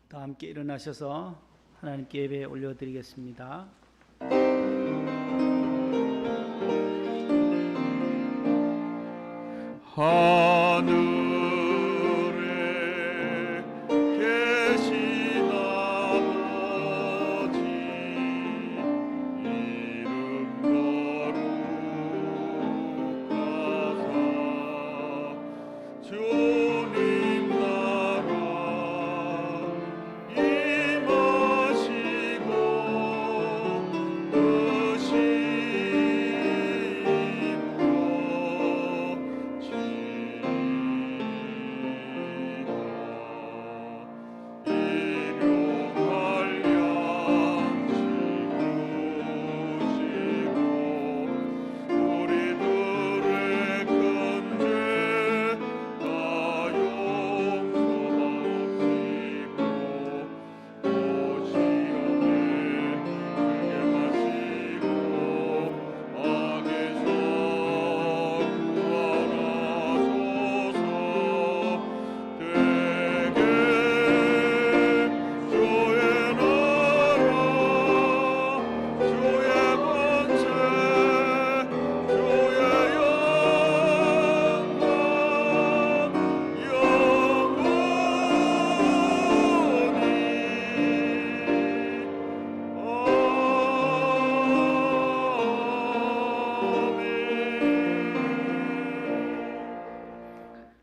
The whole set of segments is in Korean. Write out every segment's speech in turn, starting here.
다 함께 일어나셔서 하나님께 예배 올려드리겠습니다. 하늘에 계신 아버지 이름 거룩하사 주님 나라 임하시고 뜻이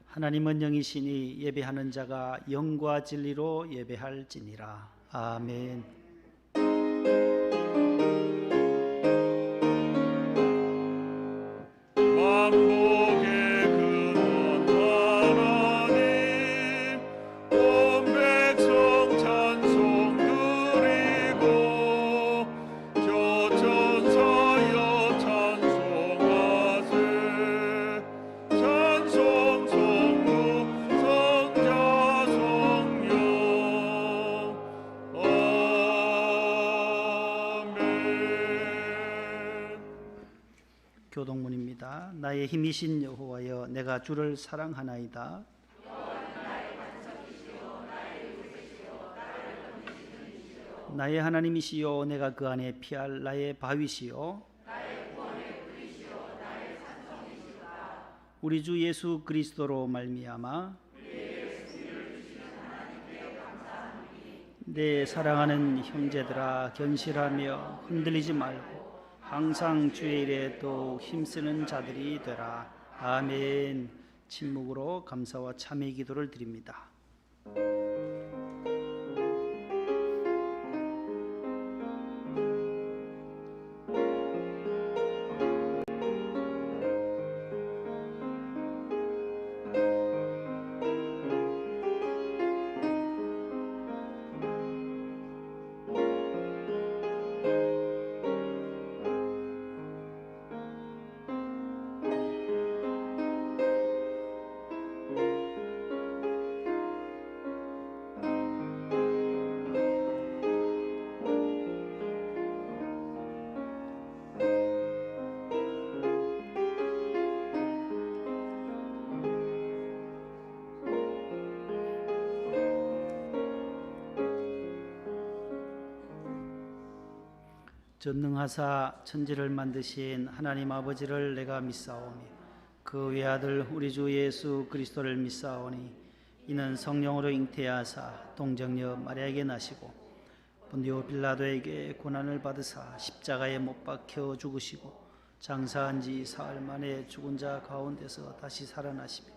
하나님은 영이시니 예배하는 자가 영과 진리로 예배할지니라. 아멘. 만복의 근원 하나님 온 백성 찬송 드리고 저천사여 찬송하세 찬송 성부 성자 성령 아멘. 교동문입니다. 나의 힘이신 여호와여, 내가 주를 사랑하나이다. 나의 하나님이시여, 내가 그 안에 피할 나의 바위시여, 우리 주 예수 그리스도로 말미암아 내 사랑하는 형제들아, 견실하며 흔들리지 말고 항상 주의 일에 또 힘쓰는 자들이 되라. 아멘. 침묵으로 감사와 참회 기도를 드립니다. 전능하사 천지를 만드신 하나님 아버지를 내가 믿사오며 그 외아들 우리 주 예수 그리스도를 믿사오니 이는 성령으로 잉태하사 동정녀 마리아에게 나시고 본디오 빌라도에게 고난을 받으사 십자가에 못 박혀 죽으시고 장사한 지 사흘 만에 죽은 자 가운데서 다시 살아나시며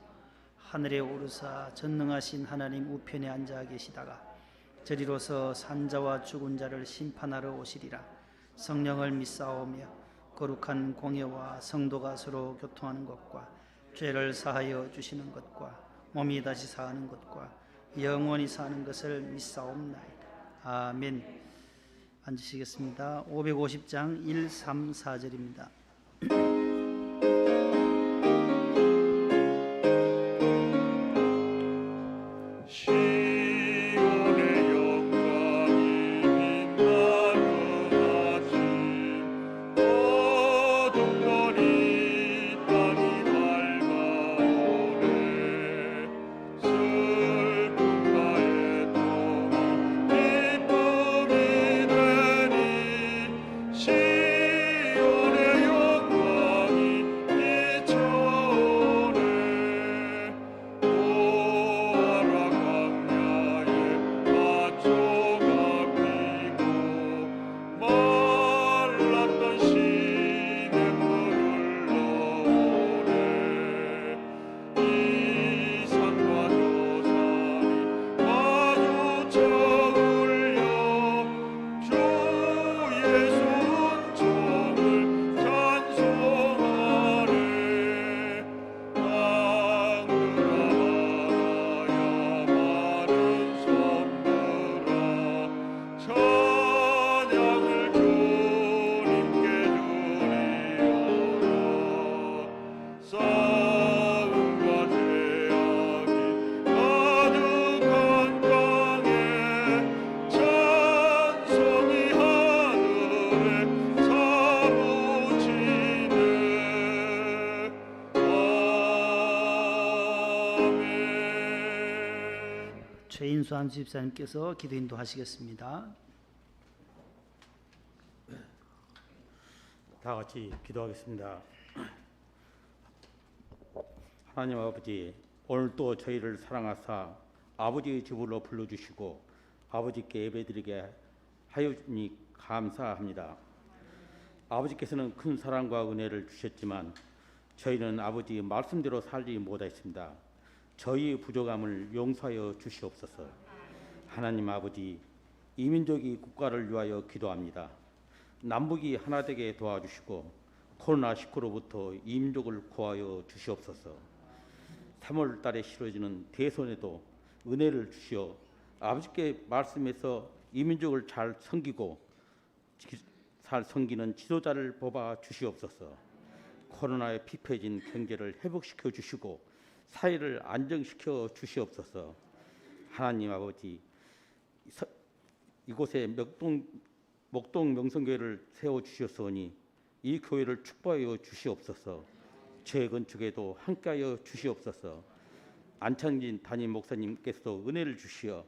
하늘에 오르사 전능하신 하나님 우편에 앉아 계시다가 저리로서 산자와 죽은 자를 심판하러 오시리라. 성령을 믿사오며 거룩한 공예와 성도가 서로 교통하는 것과 죄를 사하여 주시는 것과 몸이 다시 사는 것과 영원히 사는 것을 믿사옵나이다. 아멘. 앉으시겠습니다. 550장 1, 3, 4절입니다. 슬픔 가에 또 최인수한 집사님께서 기도 인도하시겠습니다. 다 같이 기도하겠습니다. 하나님 아버지, 오늘 또 저희를 사랑하사 아버지의 집으로 불러주시고 아버지께 예배드리게 하여주니 감사합니다. 아버지께서는 큰 사랑과 은혜를 주셨지만 저희는 아버지의 말씀대로 살지 못했습니다. 저희의 부족함을 용서하여 주시옵소서. 하나님 아버지, 이민족이 국가를 위하여 기도합니다. 남북이 하나 되게 도와주시고 코로나19로부터 이민족을 구하여 주시옵소서. 3월 달에 치러지는 대선에도 은혜를 주시어 아버지께 말씀해서 이민족을 잘 섬기고 잘 섬기는 지도자를 뽑아 주시옵소서. 코로나에 피폐해진 경제를 회복시켜 주시고 사회를 안정시켜 주시옵소서. 하나님 아버지, 이곳에 목동 명성교회를 세워주셨으니 이 교회를 축복하여 주시옵소서. 재건축에도 함께하여 주시옵소서. 안창진 담임 목사님께서도 은혜를 주시어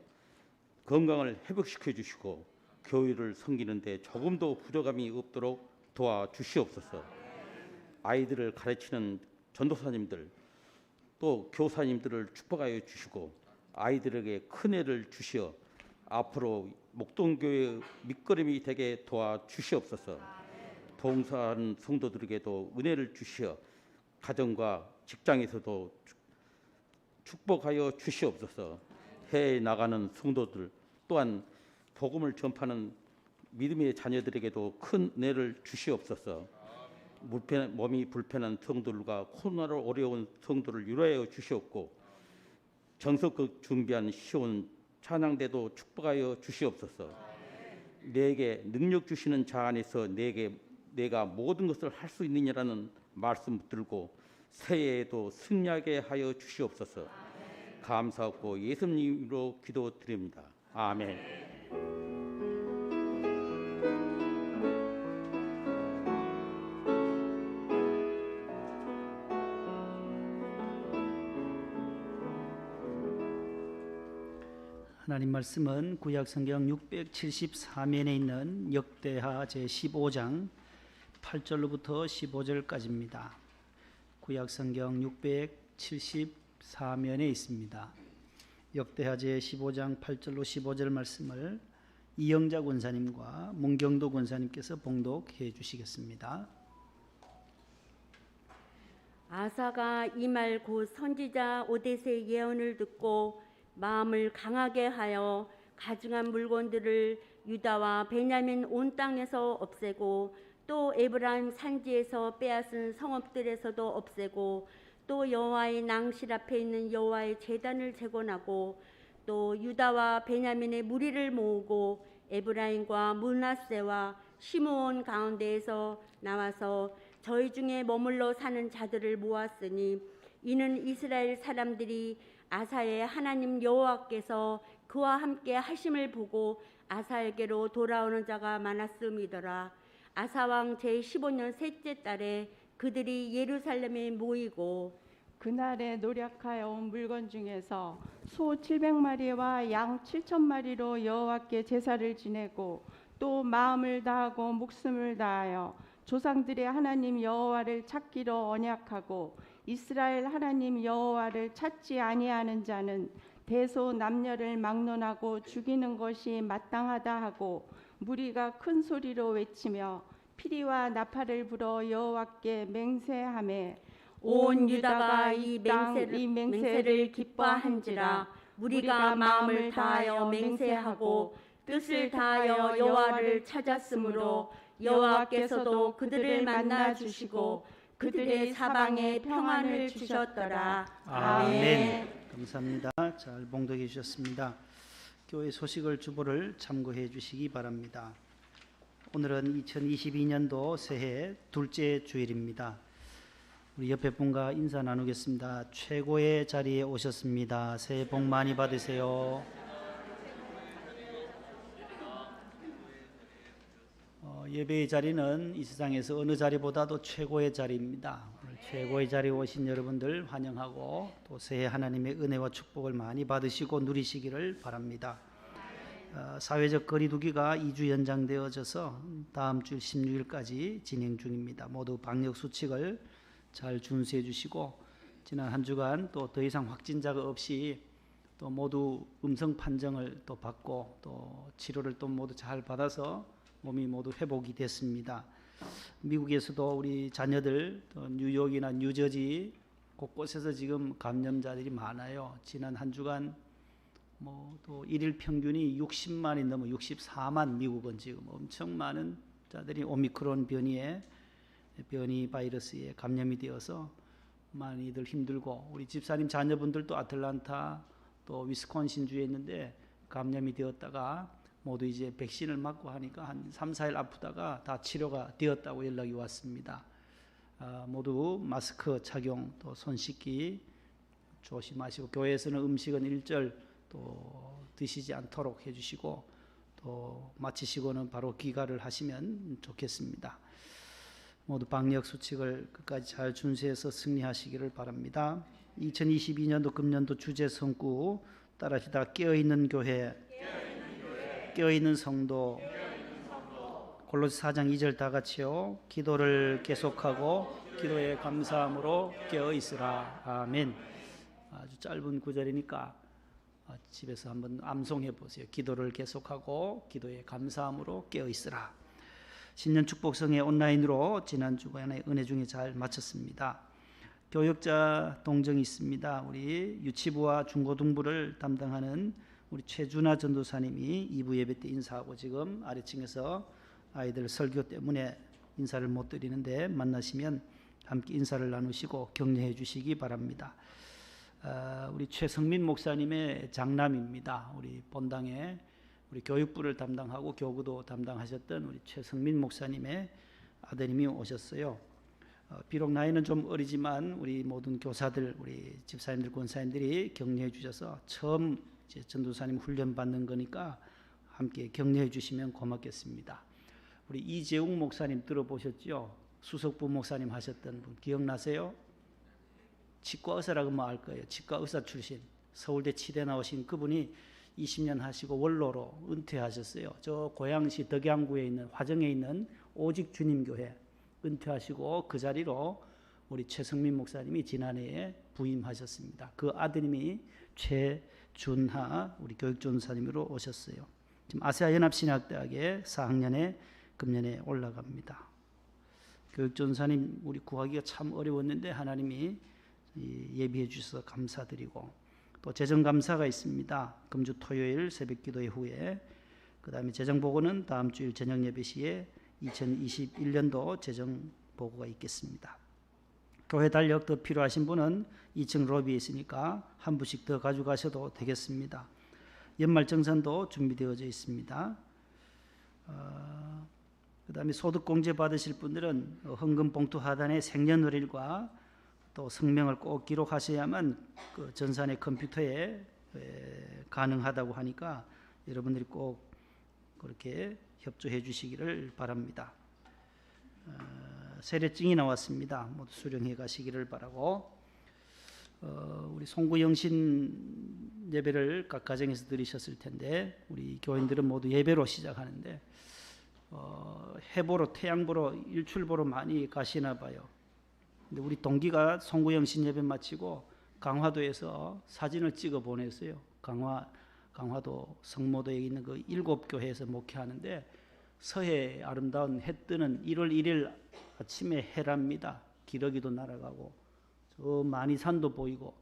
건강을 회복시켜 주시고 교회를 섬기는 데 조금도 부족함이 없도록 도와주시옵소서. 아이들을 가르치는 전도사님들 또 교사님들을 축복하여 주시고 아이들에게 큰 애를 주시어 앞으로 목동교회의 밑거름이 되게 도와주시옵소서. 봉사하는 성도들에게도 은혜를 주시어 가정과 직장에서도 축복하여 주시옵소서. 해외에 나가는 성도들 또한 복음을 전파하는 믿음의 자녀들에게도 큰 은혜를 주시옵소서. 몸이 불편한 성도들과 코로나로 어려운 성도를 위로하여 주시옵고 정석극 준비한 시온 찬양대도 축복하여 주시옵소서. 내게 능력 주시는 자 안에서 내가 모든 것을 할 수 있느냐라는 말씀 붙들고 새해에도 승리하게 하여 주시옵소서. 감사하고 예수님으로 기도드립니다. 아멘. 하나님 말씀은 구약성경 674면에 있는 역대하 제15장 8절로부터 15절까지입니다. 구약성경 674면에 있습니다. 역대하 제15장 8절로 15절 말씀을 이영자 권사님과 문경도 권사님께서 봉독해 주시겠습니다. 아사가 이 말 곧 선지자 오뎃의 예언을 듣고 마음을 강하게 하여 가증한 물건들을 유다와 베냐민 온 땅에서 없애고 또 에브라임 산지에서 빼앗은 성읍들에서도 없애고 또 여호와의 낭실 앞에 있는 여호와의 제단을 재건하고 또 유다와 베냐민의 무리를 모으고 에브라임과 므낫세와 시므온 가운데에서 나와서 저희 중에 머물러 사는 자들을 모았으니 이는 이스라엘 사람들이 아사의 하나님 여호와께서 그와 함께 하심을 보고 아사에게로 돌아오는 자가 많았음이더라. 아사왕 제15년 셋째 달에 그들이 예루살렘에 모이고 그날에 노력하여 온 물건 중에서 소 700마리와 양 7,000마리로 여호와께 제사를 지내고 또 마음을 다하고 목숨을 다하여 조상들의 하나님 여호와를 찾기로 언약하고 이스라엘 하나님 여호와를 찾지 아니하는 자는 대소 남녀를 막론하고 죽이는 것이 마땅하다 하고 무리가 큰 소리로 외치며 피리와 나팔을 불어 여호와께 맹세하매 온 유다가 이 맹세를 기뻐한지라. 무리가 마음을 다하여 맹세하고 뜻을 다하여 여호와를 찾았으므로 여호와께서도 그들을 만나 주시고 그들의 사방에 평안을 주셨더라. 아멘. 감사합니다. 잘 봉독해 주셨습니다. 교회 소식을 주보를 참고해 주시기 바랍니다. 오늘은 2022년도 새해 둘째 주일입니다. 우리 옆에 분과 인사 나누겠습니다. 최고의 자리에 오셨습니다. 새해 복 많이 받으세요. 예배의 자리는 이 세상에서 어느 자리보다도 최고의 자리입니다. 오늘 최고의 자리에 오신 여러분들 환영하고 또 새해 하나님의 은혜와 축복을 많이 받으시고 누리시기를 바랍니다. 사회적 거리두기가 2주 연장되어져서 다음 주 16일까지 진행 중입니다. 모두 방역 수칙을 잘 준수해 주시고 지난 한 주간 또 더 이상 확진자가 없이 또 모두 음성 판정을 또 받고 또 치료를 또 모두 잘 받아서 몸이 모두 회복이 됐습니다. 미국에서도 우리 자녀들 또 뉴욕이나 뉴저지 곳곳에서 지금 감염자들이 많아요. 지난 한 주간 또 일일 평균이 60만이 넘어 64만 미국은 지금 엄청 많은 자들이 오미크론 변이 바이러스에 감염이 되어서 많이들 힘들고 우리 집사님 자녀분들도 아틀란타 또 위스콘신 주에 있는데 감염이 되었다가 모두 이제 백신을 맞고 하니까 한 3, 4일 아프다가 다 치료가 되었다고 연락이 왔습니다. 모두 마스크 착용 또 손 씻기 조심하시고 교회에서는 음식은 일절 또 드시지 않도록 해주시고 또 마치시고는 바로 귀가를 하시면 좋겠습니다. 모두 방역 수칙을 끝까지 잘 준수해서 승리하시기를 바랍니다. 2022년도 금년도 주제 성구 따라하시다 깨어있는 교회, 깨어있는 성도, 골로새 4장 2절 다 같이요. 기도를 계속하고 기도에 감사함으로 깨어있으라. 아멘. 아주 짧은 구절이니까 집에서 한번 암송해 보세요. 기도를 계속하고 기도에 감사함으로 깨어있으라. 신년 축복성회 온라인으로 지난 주간의 은혜 중에 잘 마쳤습니다. 교역자 동정이 있습니다. 우리 유치부와 중고등부를 담당하는 우리 최준하 전도사님이 2부 예배 때 인사하고 지금 아래층에서 아이들 설교 때문에 인사를 못 드리는데 만나시면 함께 인사를 나누시고 격려해 주시기 바랍니다. 우리 최성민 목사님의 장남입니다. 우리 본당에 우리 교육부를 담당하고 교구도 담당하셨던 우리 최성민 목사님의 아드님이 오셨어요. 비록 나이는 좀 어리지만 우리 모든 교사들, 우리 집사님들, 권사님들이 격려해 주셔서 처음 이제 전도사님 훈련 받는 거니까 함께 격려해 주시면 고맙겠습니다. 우리 이재웅 목사님 들어보셨죠? 수석부 목사님 하셨던 분 기억나세요? 치과 의사라고 뭐 알 거예요. 치과 의사 출신 서울대 치대 나오신 그분이 20년 하시고 원로로 은퇴하셨어요. 저 고양시 덕양구에 있는 화정에 있는 오직 주님교회 은퇴하시고 그 자리로 우리 최성민 목사님이 지난해에 부임하셨습니다. 그 아드님이 최준하 우리 교육전사님으로 오셨어요. 지금 아세아연합신학대학에 4학년에 금년에 올라갑니다. 교육전사님 우리 구하기가 참 어려웠는데 하나님이 예비해 주셔서 감사드리고 또 재정감사가 있습니다. 금주 토요일 새벽기도 후에 그 다음에 재정보고는 다음 주일 저녁 예배 시에 2021년도 재정보고가 있겠습니다. 교회 달력 더 필요하신 분은 2층 로비에 있으니까 한 부씩 더 가져가셔도 되겠습니다. 연말정산도 준비되어져 있습니다. 그 다음에 소득공제 받으실 분들은 헌금봉투 하단에 생년월일과 또 성명을 꼭 기록하셔야만 그 전산의 컴퓨터에 가능하다고 하니까 여러분들이 꼭 그렇게 협조해 주시기를 바랍니다. 세례증이 나왔습니다. 모두 수령해 가시기를 바라고 우리 송구영신 예배를 각 가정에서 드리셨을 텐데 우리 교인들은 모두 예배로 시작하는데 해보러 태양보러 일출보러 많이 가시나 봐요. 근데 우리 동기가 송구영신 예배 마치고 강화도에서 사진을 찍어 보냈어요. 강화도 성모도에 있는 그 7교회에서 목회하는데 서해 아름다운 해 뜨는 1월 1일 아침에 해랍니다. 기러기도 날아가고 저 만이산도 보이고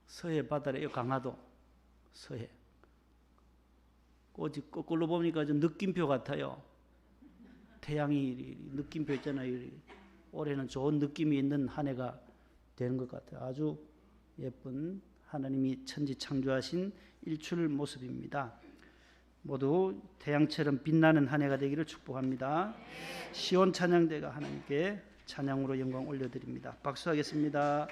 서해 바다래요. 강화도 서해. 어제 거꾸로 보니까 좀 느낌표 같아요. 태양이 느낌표 있잖아요. 올해는 좋은 느낌이 있는 한 해가 되는 것 같아요. 아주 예쁜 하나님이 천지 창조하신 일출 모습입니다. 모두 태양처럼 빛나는 한 해가 되기를 축복합니다. 시온 찬양대가 하나님께 찬양으로 영광 올려드립니다. 박수하겠습니다.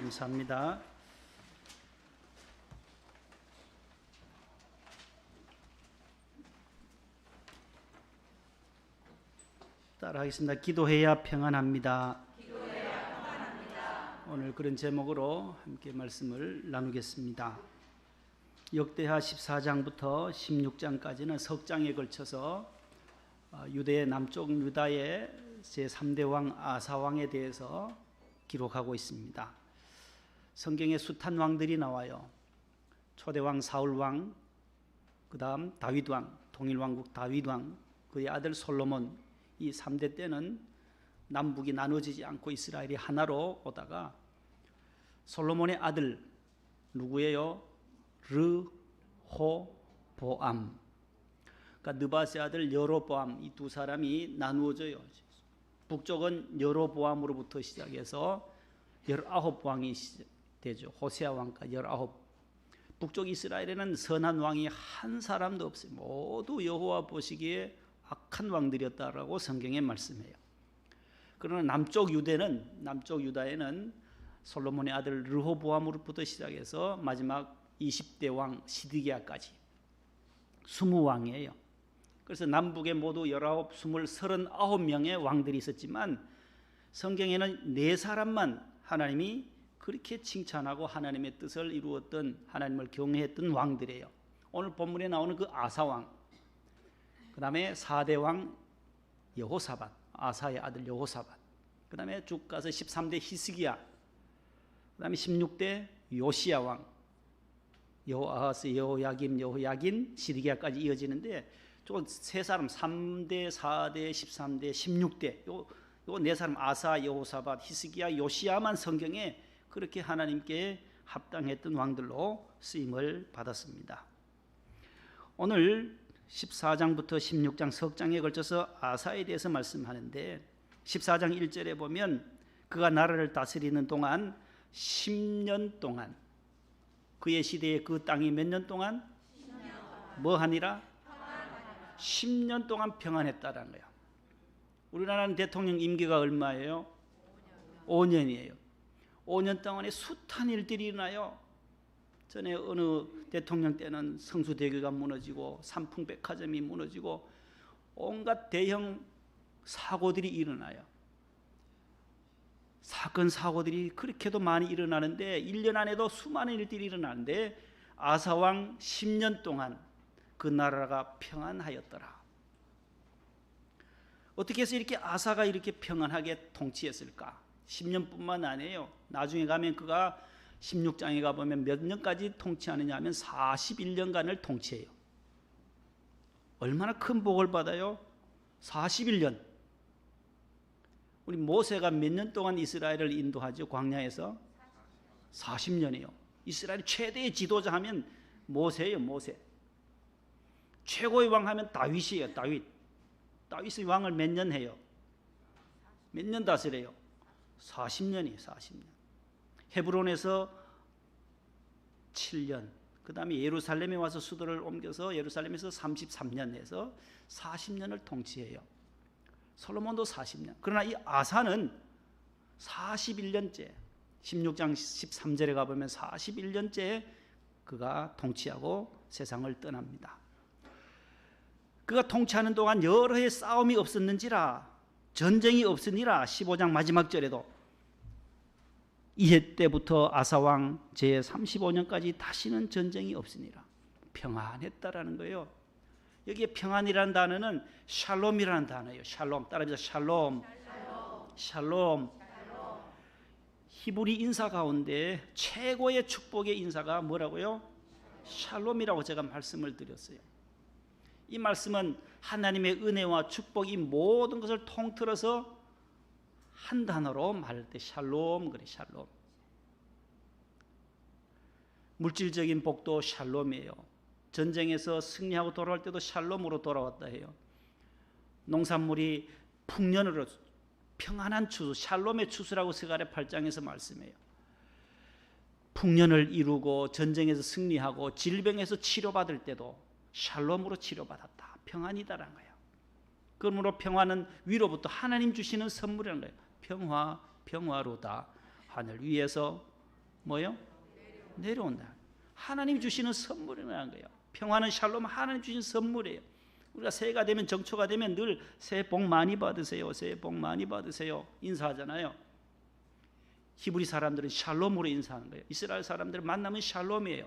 감사합니다. 따라하겠습니다. 기도해야 평안합니다. 오늘 그런 제목으로 함께 말씀을 나누겠습니다. 역대하 14장부터 16장까지는 석 장에 걸쳐서 유대 남쪽 유다의 제3대 왕 아사왕에 대해서 기록하고 있습니다. 성경에 숱한 왕들이 나와요. 초대왕 사울왕, 그 다음 다윗왕, 통일왕국 다윗왕, 그의 아들 솔로몬, 이 3대 때는 남북이 나눠지지 않고 이스라엘이 하나로 오다가 솔로몬의 아들 누구예요? 르호보암, 그러니까 느바세 아들 여로보암, 이 두 사람이 나누어져요. 북쪽은 여로보암으로부터 시작해서 19왕이 되죠. 호세아 왕과 19. 북쪽 이스라엘에는 선한 왕이 한 사람도 없어요. 모두 여호와 보시기에 악한 왕들이었다라고 성경에 말씀해요. 그러나 남쪽 유다에는 솔로몬의 아들 르호보암으로부터 시작해서 마지막 20대 왕 시드기야까지 20왕이에요. 그래서 남북에 모두 19, 20, 39명의 왕들이 있었지만 성경에는 4사람만 하나님이 그렇게 칭찬하고 하나님의 뜻을 이루었던, 하나님을 경외했던 왕들이에요. 오늘 본문에 나오는 그 아사왕, 그 다음에 4대 왕 여호사밧, 아사의 아들 여호사밧, 그 다음에 쭉 가서 13대 히스기야, 그 다음에 16대 요시야 왕, 여호아하스, 여호야긴, 시드기야까지 이어지는데 저 세 사람 3대, 4대, 13대, 16대 요 4사람 아사, 여호사밧, 히스기야, 요시야만 성경에 그렇게 하나님께 합당했던 왕들로 쓰임을 받았습니다. 오늘 14장부터 16장 석 장에 걸쳐서 아사에 대해서 말씀하는데 14장 1절에 보면 그가 나라를 다스리는 동안 10년 동안 그의 시대에 그 땅이 몇 년 동안 뭐 하니라? 10년 동안 평안했다라는 거야. 우리나라는 대통령 임기가 얼마예요? 5년이에요. 5년 동안에 숱한 일들이 일어나요. 전에 어느 대통령 때는 성수대교가 무너지고 삼풍백화점이 무너지고 온갖 대형 사고들이 일어나요. 사건 사고들이 그렇게도 많이 일어나는데 1년 안에도 수많은 일들이 일어나는데 아사왕 10년 동안 그 나라가 평안하였더라. 어떻게 해서 이렇게 아사가 이렇게 평안하게 통치했을까? 10년뿐만 아니에요. 나중에 가면 그가 16장에 가보면 몇 년까지 통치하느냐 하면 41년간을 통치해요. 얼마나 큰 복을 받아요? 41년. 우리 모세가 몇 년 동안 이스라엘을 인도하죠? 광야에서 40년이에요. 이스라엘 최대의 지도자 하면 모세예요. 모세. 최고의 왕 하면 다윗이에요. 다윗의 왕을 몇 년 해요? 몇 년 다스려요? 40년이에요. 40년. 헤브론에서 7년, 그 다음에 예루살렘에 와서 수도를 옮겨서 예루살렘에서 33년 해서 40년을 통치해요. 솔로몬도 40년. 그러나 이 아사는 41년째, 16장 13절에 가보면 41년째 그가 통치하고 세상을 떠납니다. 그가 통치하는 동안 여러 해의 싸움이 없었는지라, 전쟁이 없으니라. 15장 마지막 절에도 이해 때부터 아사왕 제35년까지 다시는 전쟁이 없으니라. 평안했다라는 거예요. 여기에 평안이라는 단어는 샬롬이라는 단어예요. 샬롬. 따라합니다. 샬롬. 샬롬. 히브리 인사 가운데 최고의 축복의 인사가 뭐라고요? 샬롬이라고 제가 말씀을 드렸어요. 이 말씀은 하나님의 은혜와 축복, 이 모든 것을 통틀어서 한 단어로 말할 때 샬롬, 그래, 샬롬. 물질적인 복도 샬롬이에요. 전쟁에서 승리하고 돌아올 때도 샬롬으로 돌아왔다 해요. 농산물이 풍년으로 평안한 추수, 샬롬의 추수라고 스가랴 8장에서 말씀해요. 풍년을 이루고 전쟁에서 승리하고 질병에서 치료받을 때도 샬롬으로 치료받았다. 평안이다라는 거예요. 그러므로 평화는 위로부터 하나님 주시는 선물이라는 거예요. 평화, 평화로다. 하늘 위에서 뭐요? 내려온다. 하나님 주시는 선물이라는 거예요. 평화는 샬롬, 하나님 주신 선물이에요. 우리가 새해가 되면, 정초가 되면 늘 새해 복 많이 받으세요, 새해 복 많이 받으세요 인사하잖아요. 히브리 사람들은 샬롬으로 인사하는 거예요. 이스라엘 사람들은 만나면 샬롬이에요.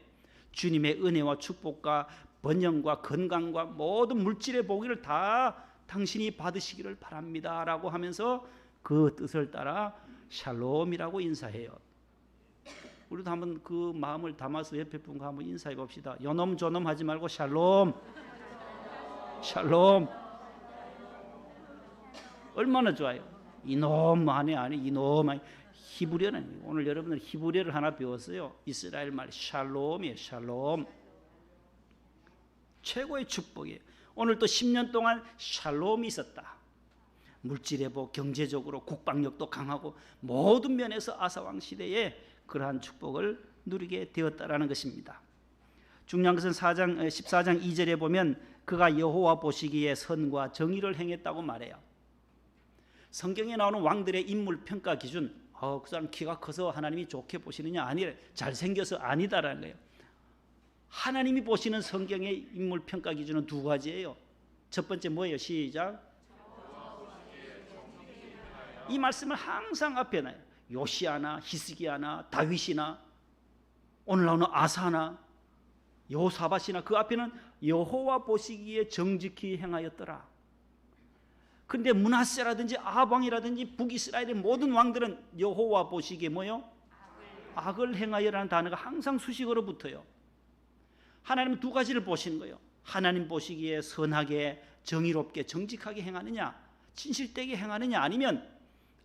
주님의 은혜와 축복과 번영과 건강과 모든 물질의 복을 다 당신이 받으시기를 바랍니다 라고 하면서 그 뜻을 따라 샬롬이라고 인사해요. 우리도 한번 그 마음을 담아서 옆에 분과 한번 인사해 봅시다. 요놈 저놈 하지 말고 샬롬, 샬롬. 얼마나 좋아요. 이놈 아니 이놈 아니. 히브리어는, 오늘 여러분들 히브리어를 하나 배웠어요. 이스라엘 말 샬롬이에요. 샬롬. 최고의 축복이에요. 오늘 또 10년 동안 샬롬이 있었다. 물질의 복, 경제적으로 국방력도 강하고 모든 면에서 아사왕 시대에 그러한 축복을 누리게 되었다라는 것입니다. 중요한 것은 14장 2절에 보면 그가 여호와 보시기에 선과 정의를 행했다고 말해요. 성경에 나오는 왕들의 인물 평가 기준, 그 사람 키가 커서 하나님이 좋게 보시느냐, 아니래, 잘생겨서 아니다라는 거예요. 하나님이 보시는 성경의 인물 평가 기준은 두 가지예요. 첫 번째 뭐예요? 시작. 이 말씀을 항상 앞에 놔요. 요시아나 히스기야나 다윗이나 오늘 나오는 아사나 여호사밧이나 그 앞에는 여호와 보시기에 정직히 행하였더라. 그런데 므낫세라든지 아방이라든지 북이스라엘의 모든 왕들은 여호와 보시기에 뭐요? 악을 행하여라는 단어가 항상 수식어로 붙어요. 하나님은 두 가지를 보시는 거예요. 하나님 보시기에 선하게 정의롭게 정직하게 행하느냐, 진실되게 행하느냐, 아니면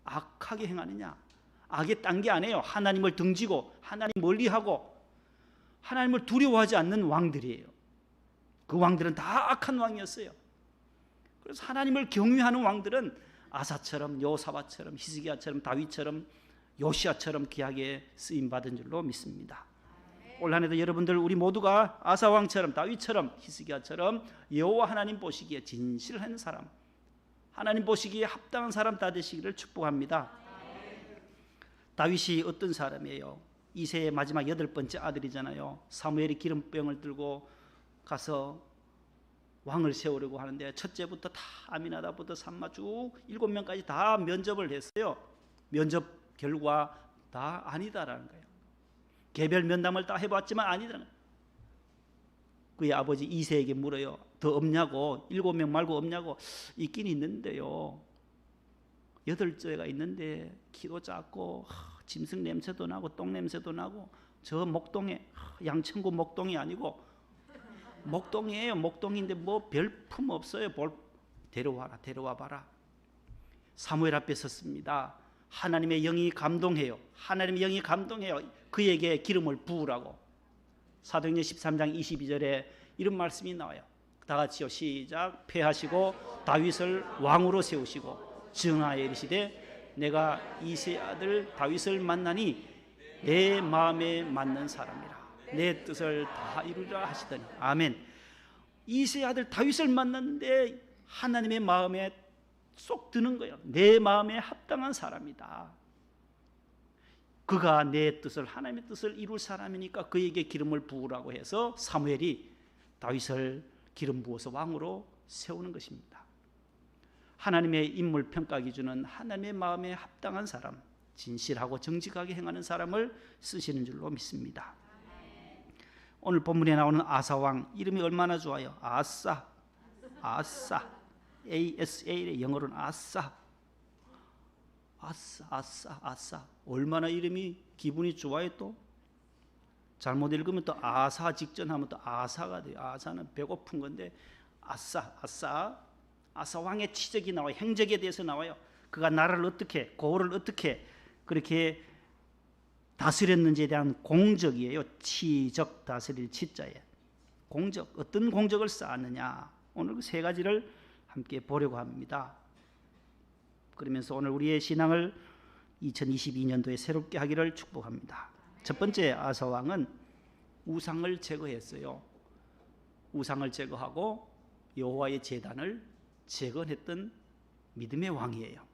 악하게 행하느냐. 악에 딴 게 아니에요. 하나님을 등지고 하나님 멀리하고 하나님을 두려워하지 않는 왕들이에요. 그 왕들은 다 악한 왕이었어요. 그래서 하나님을 경외하는 왕들은 아사처럼 여호사밧처럼 히스기야처럼 다윗처럼 요시아처럼 귀하게 쓰임받은 줄로 믿습니다. 올 한해도 여러분들 우리 모두가 아사왕처럼 다윗처럼 히스기야처럼 여호와 하나님 보시기에 진실한 사람, 하나님 보시기에 합당한 사람 다 되시기를 축복합니다. 다윗이 어떤 사람이에요? 이세의 마지막 8번째 아들이잖아요. 사무엘이 기름병을 들고 가서 왕을 세우려고 하는데 첫째부터 다 아미나답부터 삼마 쭉 7명까지 다 면접을 했어요. 면접 결과 다 아니다라는 거예요. 개별 면담을 다 해봤지만 아니다라는 거예요. 그의 아버지 이세에게 물어요. 더 없냐고, 7명 말고 없냐고. 있긴 있는데요, 8째가 있는데 키도 작고 짐승 냄새도 나고 똥 냄새도 나고, 저 목동에, 양천구 목동이 아니고 목동이에요. 목동인데 뭐 별품 없어요. 데려와 봐라. 사무엘 앞에 섰습니다. 하나님의 영이 감동해요. 하나님의 영이 감동해요. 그에게 기름을 부으라고. 사도행전 13장 22절에 이런 말씀이 나와요. 다 같이요. 시작. 패하시고 다윗을 왕으로 세우시고 증하여 이르시되 내가 이세 아들 다윗을 만나니 내 마음에 맞는 사람이라. 내 뜻을 다 이루리라 하시더니. 아멘. 이세 아들 다윗을 만났는데 하나님의 마음에 쏙 드는 거예요. 내 마음에 합당한 사람이다. 그가 내 뜻을, 하나님의 뜻을 이룰 사람이니까 그에게 기름을 부으라고 해서 사무엘이 다윗을 기름 부어서 왕으로 세우는 것입니다. 하나님의 인물 평가 기준은 하나님의 마음에 합당한 사람, 진실하고 정직하게 행하는 사람을 쓰시는 줄로 믿습니다. 오늘 본문에 나오는 아사왕 이름이 얼마나 좋아요. 아사, ASA의 영어로는 아사. 얼마나 이름이 기분이 좋아요. 또 잘못 읽으면 또 아사 직전하면 또 아사가 돼요. 아사는 배고픈 건데 아사 왕의 치적이 나와요. 행적에 대해서 나와요. 그가 나라를 어떻게, 고을을 어떻게 그렇게 다스렸는지에 대한 공적이에요. 치적, 다스릴 치자에 공적, 어떤 공적을 쌓았느냐. 오늘 그 세 가지를 함께 보려고 합니다. 그러면서 오늘 우리의 신앙을 2022년도에 새롭게 하기를 축복합니다. 첫 번째, 아사왕은 우상을 제거했어요. 우상을 제거하고 여호와의 제단을 재건했던 믿음의 왕이에요.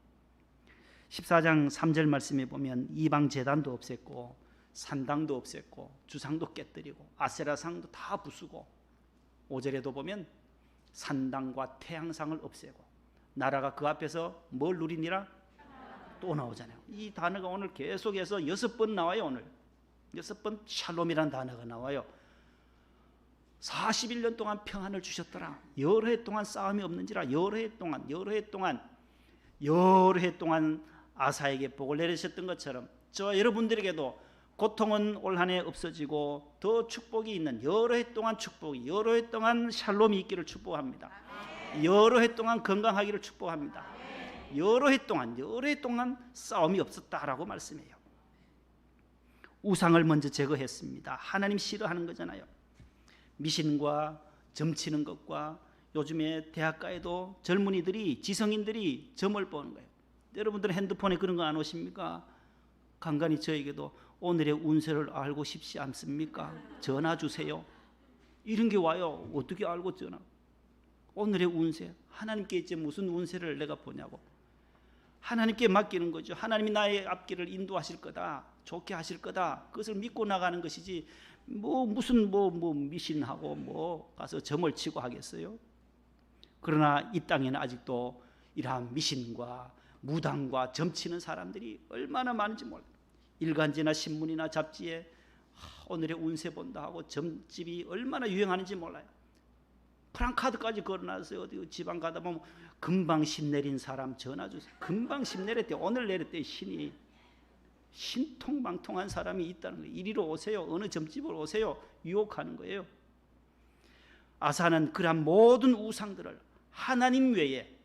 14장 3절 말씀에 보면 이방 제단도 없앴고 산당도 없앴고 주상도 깨뜨리고 아세라상도 다 부수고 5절에도 보면 산당과 태양상을 없애고 나라가 그 앞에서 뭘 누리니라 또 나오잖아요. 이 단어가 오늘 계속해서 6번 나와요. 오늘 6번 샬롬이라는 단어가 나와요. 41년 동안 평안을 주셨더라. 여러 해 동안 싸움이 없는지라 여러 해 동안 아사에게 복을 내리셨던 것처럼 저 여러분들에게도 고통은 올 한 해 없어지고 더 축복이 있는 여러 해 동안 축복이, 여러 해 동안 샬롬이 있기를 축복합니다. 여러 해 동안 건강하기를 축복합니다. 여러 해 동안 싸움이 없었다라고 말씀해요. 우상을 먼저 제거했습니다. 하나님 싫어하는 거잖아요. 미신과 점치는 것과 요즘에 대학가에도 젊은이들이, 지성인들이 점을 보는 거예요. 여러분들은 핸드폰에 그런 거 안 오십니까? 간간히 저에게도 오늘의 운세를 알고 싶지 않습니까? 전화 주세요. 이런 게 와요. 어떻게 알고 전화? 오늘의 운세, 하나님께 이제 무슨 운세를 내가 보냐고. 하나님께 맡기는 거죠. 하나님이 나의 앞길을 인도하실 거다, 좋게 하실 거다. 그것을 믿고 나가는 것이지 무슨 미신하고 가서 점을 치고 하겠어요? 그러나 이 땅에는 아직도 이러한 미신과 무당과 점치는 사람들이 얼마나 많은지 몰라요. 일간지나 신문이나 잡지에 오늘의 운세 본다 하고 점집이 얼마나 유행하는지 몰라요. 프랑카드까지 걸어놨어요. 어디 지방 가다 보면 금방 심 내린 사람 전화 주세요. 금방 심 내렸대. 오늘 내렸대. 신이 신통방통한 사람이 있다는 거예요. 이리로 오세요. 어느 점집으로 오세요. 유혹하는 거예요. 아사는 그러한 모든 우상들을 하나님 외에,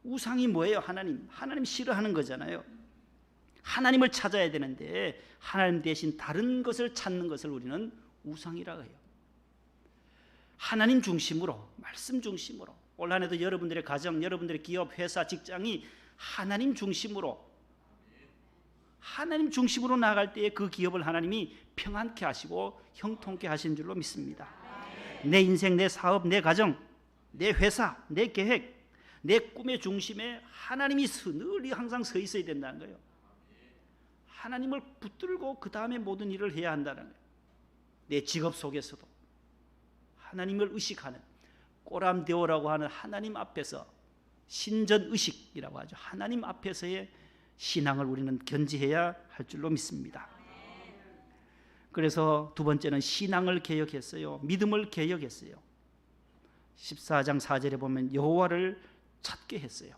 우상이 뭐예요? 하나님 싫어하는 거잖아요. 하나님을 찾아야 되는데 하나님 대신 다른 것을 찾는 것을 우리는 우상이라고 해요. 하나님 중심으로, 말씀 중심으로, 올 한 해도 여러분들의 가정, 여러분들의 기업, 회사, 직장이 하나님 중심으로 나아갈 때에 그 기업을 하나님이 평안케 하시고 형통케 하신 줄로 믿습니다. 내 인생, 내 사업, 내 가정, 내 회사, 내 계획, 내 꿈의 중심에 하나님이 늘 항상 서 있어야 된다는 거예요. 하나님을 붙들고 그 다음에 모든 일을 해야 한다는 거예요. 내 직업 속에서도 하나님을 의식하는, 꼬람데오라고 하는 하나님 앞에서 신전의식이라고 하죠. 하나님 앞에서의 신앙을 우리는 견지해야 할 줄로 믿습니다. 그래서 두 번째는 신앙을 개혁했어요. 믿음을 개혁했어요. 14장 4절에 보면 여호와를 찾게 했어요.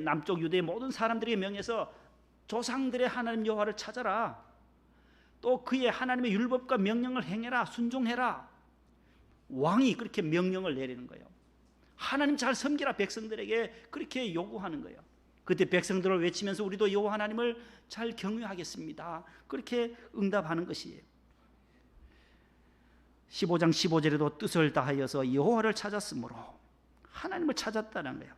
남쪽 유대 모든 사람들의 명에서 조상들의 하나님 여호와를 찾아라. 또 그의 하나님의 율법과 명령을 행해라. 순종해라. 왕이 그렇게 명령을 내리는 거예요. 하나님 잘 섬기라 백성들에게 그렇게 요구하는 거예요. 그때 백성들을 외치면서 우리도 여호와 하나님을 잘 경외하겠습니다. 그렇게 응답하는 것이에요. 15장 15절에도 뜻을 다하여서 여호와를 찾았으므로 하나님을 찾았다는 거예요.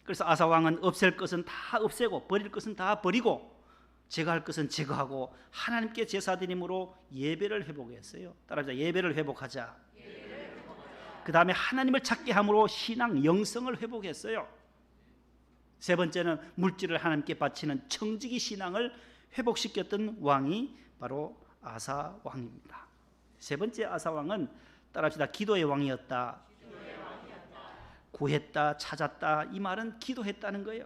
그래서 아사 왕은 없앨 것은 다 없애고 버릴 것은 다 버리고 제거할 것은 제거하고 하나님께 제사드림으로 예배를 회복했어요. 따라합시다. 예배를 회복하자. 그 다음에 하나님을 찾게 함으로 신앙 영성을 회복했어요. 세 번째는 물질을 하나님께 바치는 청지기 신앙을 회복시켰던 왕이 바로 아사 왕입니다. 세 번째 아사 왕은 따라합시다. 기도의 왕이었다. 구했다, 찾았다. 이 말은 기도했다는 거예요.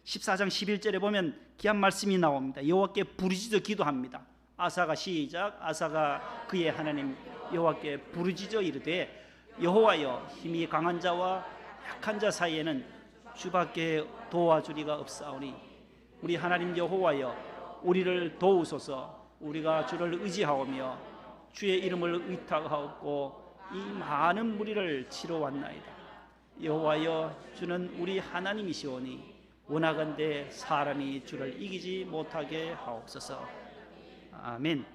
14장 11절에 보면 귀한 말씀이 나옵니다. 여호와께 부르짖어 기도합니다. 아사가 시작. 아사가 그의 하나님 여호와께 부르짖어 이르되 여호와여, 힘이 강한 자와 약한 자 사이에는 주밖에 도와주리가 없사오니 우리 하나님 여호와여, 우리를 도우소서. 우리가 주를 의지하오며 주의 이름을 의탁하옵고 이 많은 무리를 치러 왔나이다. 여호와여, 주는 우리 하나님이시오니 원하건대 사람이 주를 이기지 못하게 하옵소서. 아멘.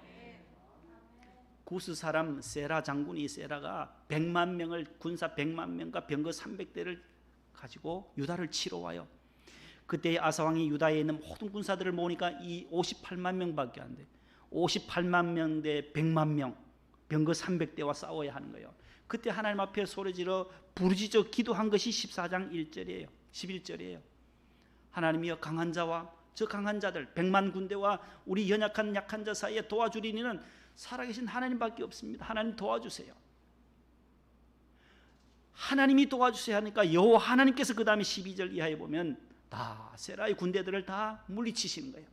구스 사람 세라 장군이, 세라가 100만 명을, 군사 100만 명과 병거 300대를 가지고 유다를 치러 와요. 그때 아사왕이 유다에 있는 모든 군사들을 모으니까 이 58만 명밖에 안 돼. 58만 명 대 100만 명, 병거 300대와 싸워야 하는 거예요. 그때 하나님 앞에 소리지러 부르짖어 기도한 것이 14장 1절이에요. 11절이에요. 하나님이여, 강한 자와 저 강한 자들 100만 군대와 우리 연약한 약한 자 사이에 도와주리 이는 살아계신 하나님밖에 없습니다. 하나님 도와주세요. 하나님이 도와주세요 하니까 여호와 하나님께서 그 다음에 12절 이하에 보면 다 세라의 군대들을 다 물리치시는 거예요.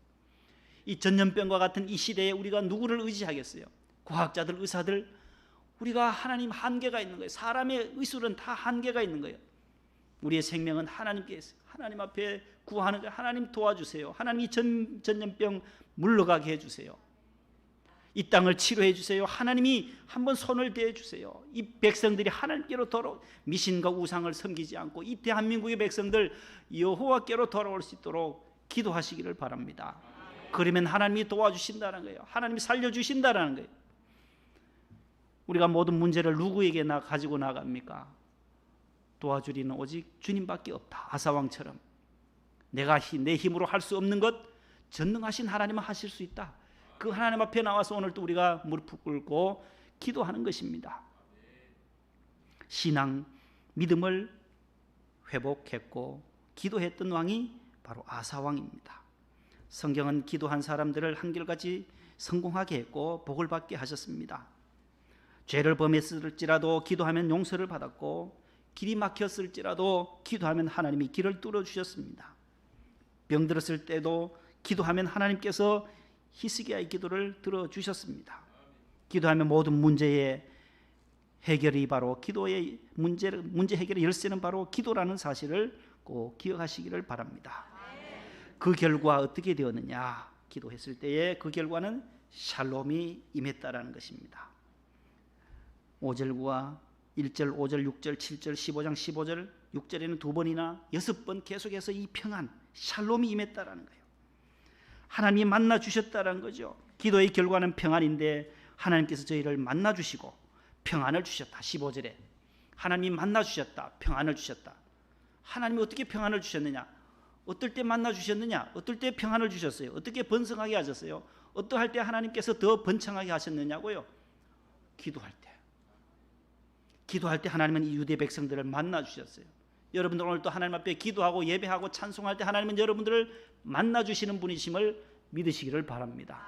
이 전염병과 같은 이 시대에 우리가 누구를 의지하겠어요? 과학자들, 의사들, 우리가 하나님 한계가 있는 거예요. 사람의 의술은 다 한계가 있는 거예요. 우리의 생명은 하나님께 있어요. 하나님 앞에 구하는 거예요. 하나님 도와주세요. 하나님이 전염병 물러가게 해주세요. 이 땅을 치료해 주세요. 하나님이 한번 손을 대해 주세요. 이 백성들이 하나님께로 돌아 미신과 우상을 섬기지 않고 이 대한민국의 백성들 여호와께로 돌아올 수 있도록 기도하시기를 바랍니다. 그러면 하나님이 도와주신다는 거예요. 하나님이 살려주신다는 거예요. 우리가 모든 문제를 누구에게 가지고 나갑니까? 도와주리는 오직 주님밖에 없다. 아사왕처럼 내가 내 힘으로 할 수 없는 것 전능하신 하나님은 하실 수 있다. 그 하나님 앞에 나와서 오늘도 우리가 무릎 꿇고 기도하는 것입니다. 신앙, 믿음을 회복했고 기도했던 왕이 바로 아사왕입니다. 성경은 기도한 사람들을 한결같이 성공하게 했고 복을 받게 하셨습니다. 죄를 범했을지라도 기도하면 용서를 받았고 길이 막혔을지라도 기도하면 하나님이 길을 뚫어주셨습니다. 병들었을 때도 기도하면 하나님께서 히스기야의 기도를 들어주셨습니다. 기도하면 모든 문제의 해결이 바로 기도의 문제 해결의 열쇠는 바로 기도라는 사실을 꼭 기억하시기를 바랍니다. 그 결과 어떻게 되었느냐? 기도했을 때의 그 결과는 샬롬이 임했다라는 것입니다. 5절과 1절, 5절, 6절, 7절, 15장 15절, 6절에는 2번이나 6번 계속해서 이 평안, 샬롬이 임했다라는 거예요. 하나님이 만나 주셨다라는 거죠. 기도의 결과는 평안인데 하나님께서 저희를 만나 주시고 평안을 주셨다. 15절에 하나님이 만나 주셨다. 평안을 주셨다. 하나님이 어떻게 평안을 주셨느냐? 어떨 때 만나 주셨느냐? 어떨 때 평안을 주셨어요? 어떻게 번성하게 하셨어요? 어떠할 때 하나님께서 더 번창하게 하셨느냐고요? 기도할 때. 기도할 때 하나님은 이 유대 백성들을 만나 주셨어요. 여러분들 오늘 또 하나님 앞에 기도하고 예배하고 찬송할 때 하나님은 여러분들을 만나 주시는 분이심을 믿으시기를 바랍니다.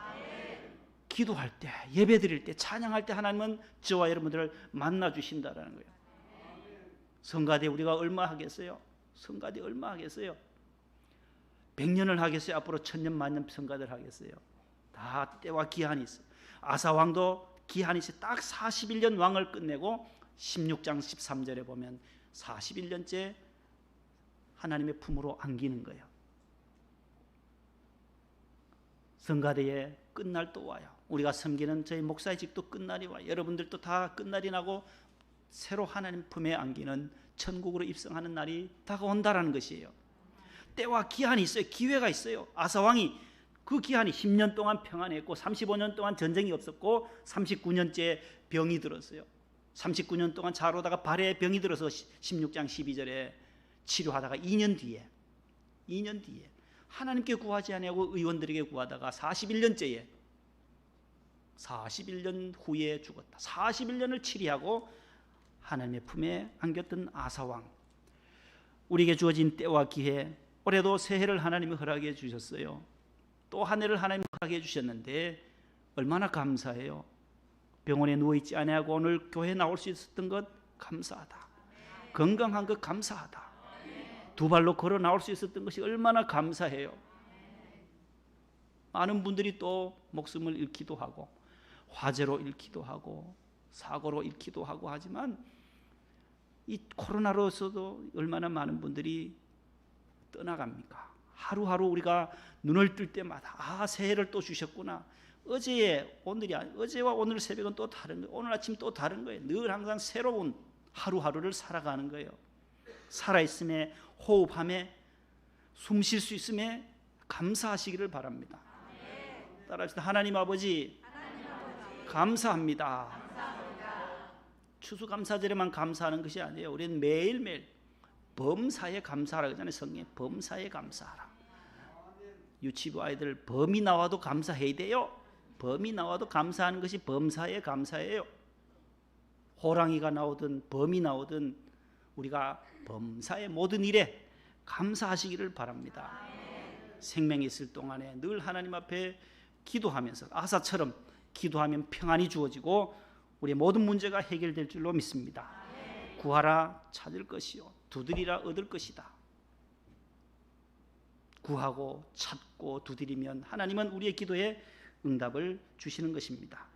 기도할 때, 예배 드릴 때, 찬양할 때 하나님은 저와 여러분들을 만나 주신다라는 거예요. 성가대 우리가 얼마 하겠어요? 성가대 얼마 하겠어요? 100년을 하겠어요? 앞으로 1000년 만년 성가대를 하겠어요? 다 때와 기한이 있어요. 아사왕도 기한이 있어요. 딱 41년 왕을 끝내고 16장 13절에 보면 41년째 하나님의 품으로 안기는 거예요. 성가대의 끝날 또 와요. 우리가 섬기는 저희 목사의 집도 끝날이 와요. 여러분들도 다 끝날이 나고 새로 하나님 품에 안기는 천국으로 입성하는 날이 다가온다라는 것이에요. 때와 기한이 있어요. 기회가 있어요. 아사왕이 그 기한이 10년 동안 평안했고 35년 동안 전쟁이 없었고 39년째 병이 들었어요. 39년 동안 자로다가 발에 병이 들어서 16장 12절에 치료하다가 2년 뒤에 하나님께 구하지 아니하고 의원들에게 구하다가 41년째에 41년 후에 죽었다. 41년을 치리하고 하나님의 품에 안겼던 아사왕. 우리에게 주어진 때와 기회, 올해도 새해를 하나님이 허락해 주셨어요. 또 한 해를 하나님이 허락해 주셨는데 얼마나 감사해요. 병원에 누워있지 아니하고 오늘 교회에 나올 수 있었던 것 감사하다. 건강한 것 감사하다. 두 발로 걸어 나올 수 있었던 것이 얼마나 감사해요. 많은 분들이 또 목숨을 잃기도 하고 화재로 잃기도 하고 사고로 잃기도 하고 하지만 이 코로나로서도 얼마나 많은 분들이 떠나갑니까? 하루하루 우리가 눈을 뜰 때마다 새해를 또 주셨구나. 어제와 오늘 새벽은 또 다른 거예요. 오늘 아침 또 다른 거예요. 늘 항상 새로운 하루하루를 살아가는 거예요. 살아있음에, 호흡함에, 숨 쉴 수 있음에 감사하시기를 바랍니다. 따라합시다. 하나님 아버지, 감사합니다. 추수감사절에만 감사하는 것이 아니에요. 우리는 매일매일 범사에 감사하라 그러잖아요. 성경에 범사에 감사하라. 유치부 아이들 범이 나와도 감사해야 돼요. 범이 나와도 감사하는 것이 범사에 감사예요. 호랑이가 나오든 범이 나오든 우리가 범사의 모든 일에 감사하시기를 바랍니다. 생명이 있을 동안에 늘 하나님 앞에 기도하면서 아사처럼 기도하면 평안이 주어지고 우리의 모든 문제가 해결될 줄로 믿습니다. 구하라 찾을 것이요 두드리라 얻을 것이다. 구하고 찾고 두드리면 하나님은 우리의 기도에 응답을 주시는 것입니다.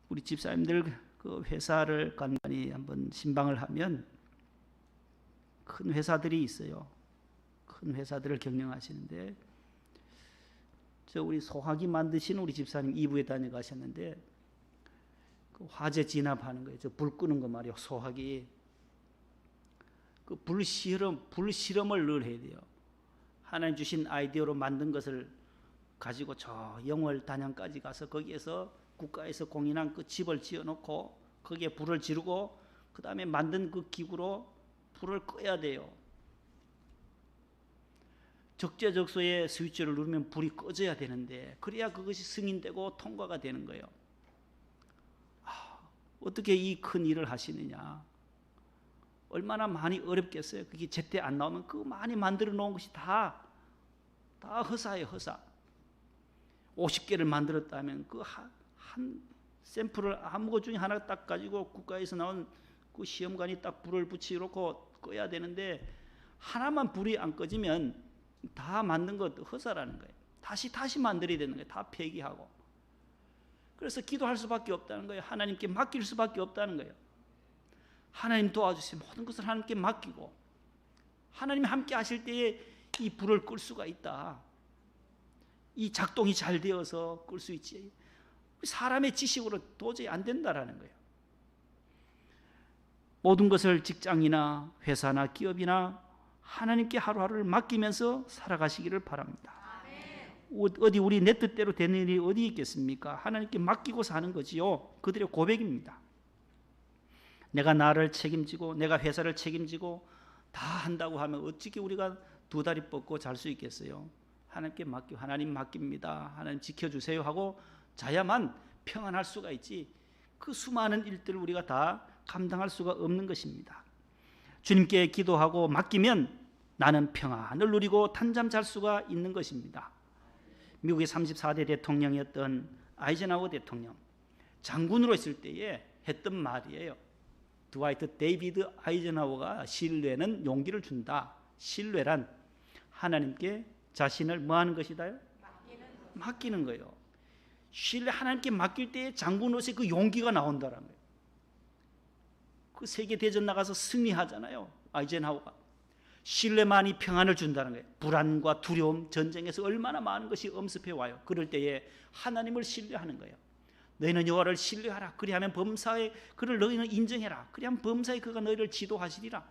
우리 집사님들 그 회사를 간간히 한번 신방을 하면 큰 회사들이 있어요. 큰 회사들을 경영하시는데 저 우리 소화기 만드신 우리 집사님 2부에 다녀가셨는데 그 화재 진압하는 거예요. 저 불 끄는 거 말이요. 소화기. 그 불실험을 늘 해야 돼요. 하나님 주신 아이디어로 만든 것을 가지고 저 영월 단양까지 가서 거기에서 국가에서 공인한 그 집을 지어놓고 거기에 불을 지르고 그 다음에 만든 그 기구로 불을 꺼야 돼요. 적재적소에 스위치를 누르면 불이 꺼져야 되는데 그래야 그것이 승인되고 통과가 되는 거예요. 어떻게 이 큰 일을 하시느냐. 얼마나 많이 어렵겠어요. 그게 제때 안 나오면 그 많이 만들어 놓은 것이 다 허사예요. 허사. 50개를 만들었다면 그 한 샘플을 아무 것 중에 하나 딱 가지고 국가에서 나온 그 시험관이 딱 불을 붙여놓고 꺼야 되는데 하나만 불이 안 꺼지면 다 만든 것 허사라는 거예요. 다시 만들어야 되는 거예요. 다 폐기하고. 그래서 기도할 수밖에 없다는 거예요. 하나님께 맡길 수밖에 없다는 거예요. 하나님 도와주세요. 모든 것을 하나님께 맡기고 하나님이 함께 하실 때에 이 불을 끌 수가 있다. 이 작동이 잘 되어서 끌 수 있지. 사람의 지식으로 도저히 안 된다라는 거예요. 모든 것을 직장이나 회사나 기업이나 하나님께 하루하루를 맡기면서 살아가시기를 바랍니다. 어디 우리 내 뜻대로 되는 일이 어디 있겠습니까? 하나님께 맡기고 사는 거지요. 그들의 고백입니다. 내가 나를 책임지고 내가 회사를 책임지고 다 한다고 하면 어떻게 우리가 두 다리 뻗고 잘 수 있겠어요? 하나님께 맡기고 하나님 맡깁니다. 하나님 지켜주세요 하고 자야만 평안할 수가 있지. 그 수많은 일들을 우리가 다 감당할 수가 없는 것입니다. 주님께 기도하고 맡기면 나는 평안을 누리고 단잠 잘 수가 있는 것입니다. 미국의 34대 대통령이었던 아이젠하워 대통령 장군으로 있을 때에 했던 말이에요. 드와이트 데이비드 아이젠하워가 신뢰는 용기를 준다. 신뢰란 하나님께 자신을 뭐 하는 것이다요? 맡기는 거예요. 신뢰 하나님께 맡길 때에 장군으로서의 그 용기가 나온다는 거예요. 그 세계대전 나가서 승리하잖아요. 아이젠하워가. 신뢰만이 평안을 준다는 거예요. 불안과 두려움, 전쟁에서 얼마나 많은 것이 엄습해 와요. 그럴 때에 하나님을 신뢰하는 거예요. 너희는 여호와를 신뢰하라. 그리하면 범사에 그를 너희는 인정해라. 그리하면 범사에 그가 너희를 지도하시리라.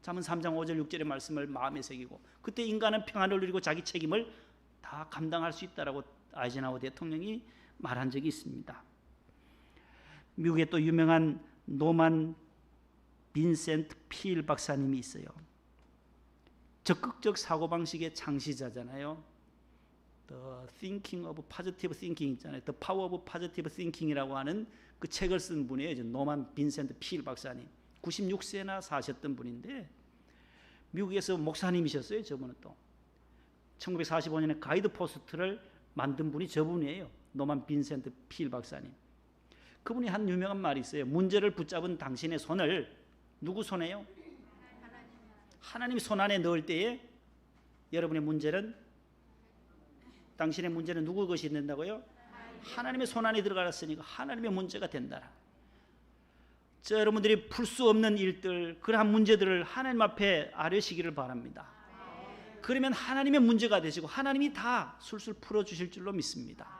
잠언 3장 5절 6절의 말씀을 마음에 새기고 그때 인간은 평안을 누리고 자기 책임을 다 감당할 수 있다라고 아이젠하워 대통령이 말한 적이 있습니다. 미국에 또 유명한 노만 빈센트 필 박사님이 있어요. 적극적 사고방식의 창시자잖아요. The Thinking of Positive Thinking 있잖아요. The Power of Positive Thinking이라고 하는 그 책을 쓴 분이에요. 노만 빈센트 필 박사님. 96세나 사셨던 분인데 미국에서 목사님이셨어요. 저분은 또 1945년에 가이드 포스트를 만든 분이 저분이에요. 노만 빈센트 필 박사님. 그분이 한 유명한 말이 있어요. 문제를 붙잡은 당신의 손을 누구 손에요? 하나님이 손 안에 넣을 때에 여러분의 문제는 당신의 문제는 누구 것이 된다고요? 하나님의 손 안에 들어갔으니까 하나님의 문제가 된다. 저 여러분들이 풀 수 없는 일들 그러한 문제들을 하나님 앞에 아뢰시기를 바랍니다. 그러면 하나님의 문제가 되시고 하나님이 다 술술 풀어주실 줄로 믿습니다.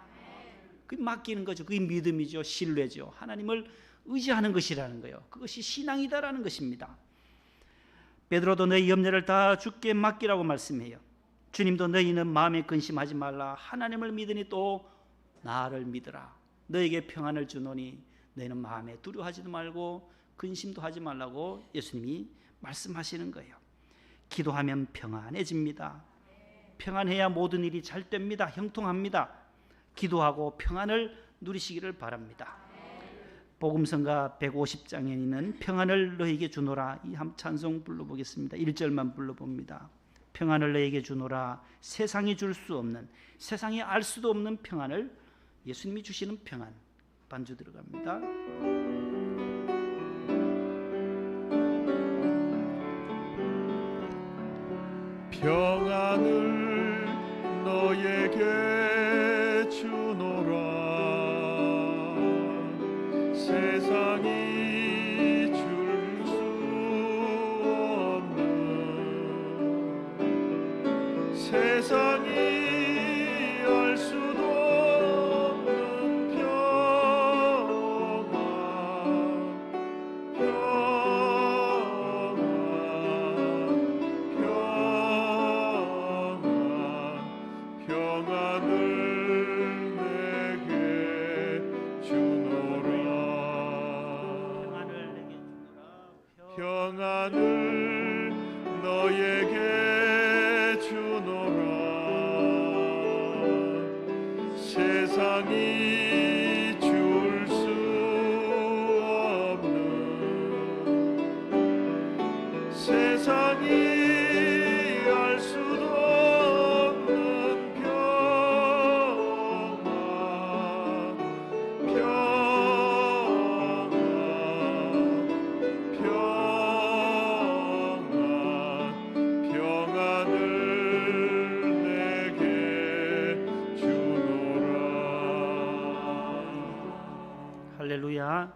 그게 맡기는 거죠. 그게 믿음이죠. 신뢰죠. 하나님을 의지하는 것이라는 거예요. 그것이 신앙이다라는 것입니다. 베드로도 너희 염려를 다 주께 맡기라고 말씀해요. 주님도 너희는 마음에 근심하지 말라. 하나님을 믿으니 또 나를 믿으라. 너에게 평안을 주노니 너희는 마음에 두려워하지도 말고 근심도 하지 말라고 예수님이 말씀하시는 거예요. 기도하면 평안해집니다. 평안해야 모든 일이 잘 됩니다. 형통합니다. 기도하고 평안을 누리시기를 바랍니다. 복음성가 150장에 있는 평안을 너에게 주노라, 이 한 찬송 불러보겠습니다. 1절만 불러봅니다. 평안을 너에게 주노라. 세상이 줄 수 없는, 세상이 알 수도 없는 평안을 예수님이 주시는 평안. 반주 들어갑니다. 평안을 너에게 주노라. 세상이 줄 수 없는, 세상이 알 수도 없는 평안, 평안을 내게 주노라. 평안을 너에게 주노라. 세상이 줄 수 없는, 세상이 알 수도 없는 평안, 평안을 내게 주노라. 할렐루야.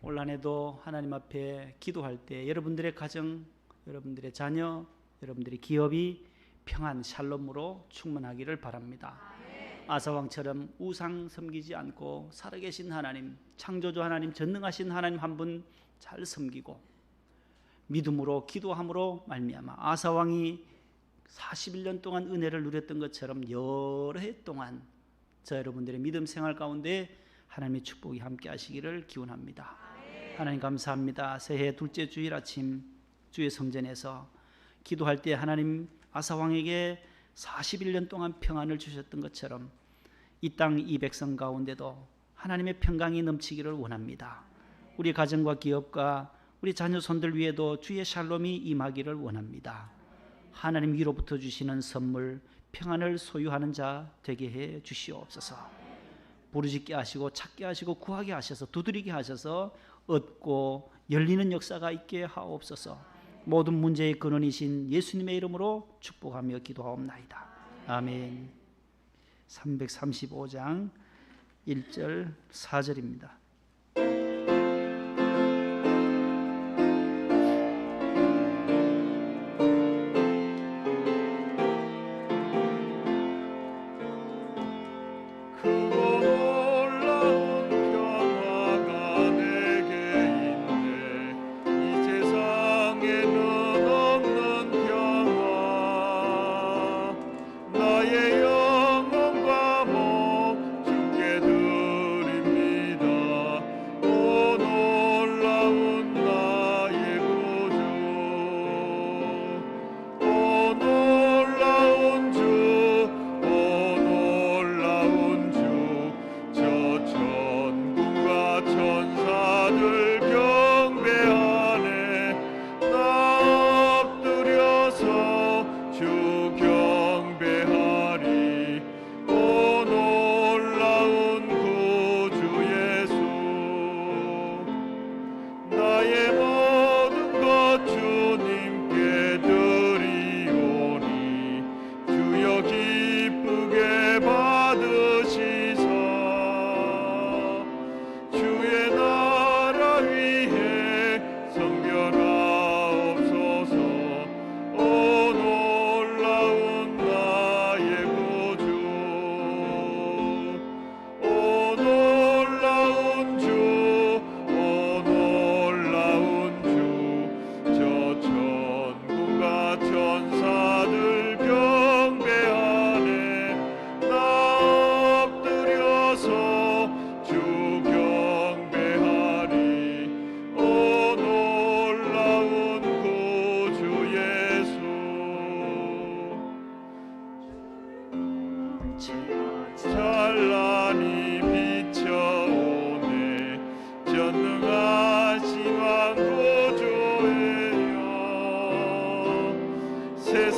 올 한해도 하나님 앞에 기도할 때 여러분들의 가정, 여러분들의 자녀, 여러분들의 기업이 평안 샬롬으로 충만하기를 바랍니다. 아사왕처럼 우상 섬기지 않고 살아계신 하나님, 창조주 하나님, 전능하신 하나님 한 분 잘 섬기고 믿음으로 기도함으로 말미암아 아사왕이 41년 동안 은혜를 누렸던 것처럼 여러 해 동안 저 여러분들의 믿음 생활 가운데 하나님의 축복이 함께 하시기를 기원합니다. 하나님 감사합니다. 새해 둘째 주일 아침 주의 성전에서 기도할 때 하나님 아사왕에게 41년 동안 평안을 주셨던 것처럼 이 땅 이 백성 가운데도 하나님의 평강이 넘치기를 원합니다. 우리 가정과 기업과 우리 자녀손들 위에도 주의 샬롬이 임하기를 원합니다. 하나님 위로부터 주시는 선물 평안을 소유하는 자 되게 해 주시옵소서. 부르짖게 하시고 찾게 하시고 구하게 하셔서 두드리게 하셔서 얻고 열리는 역사가 있게 하옵소서. 모든 문제의 근원이신 예수님의 이름으로 축복하며 기도하옵나이다. 아멘. 335장 1절 4절입니다. 나의 영혼과 몸 주께 드립니다.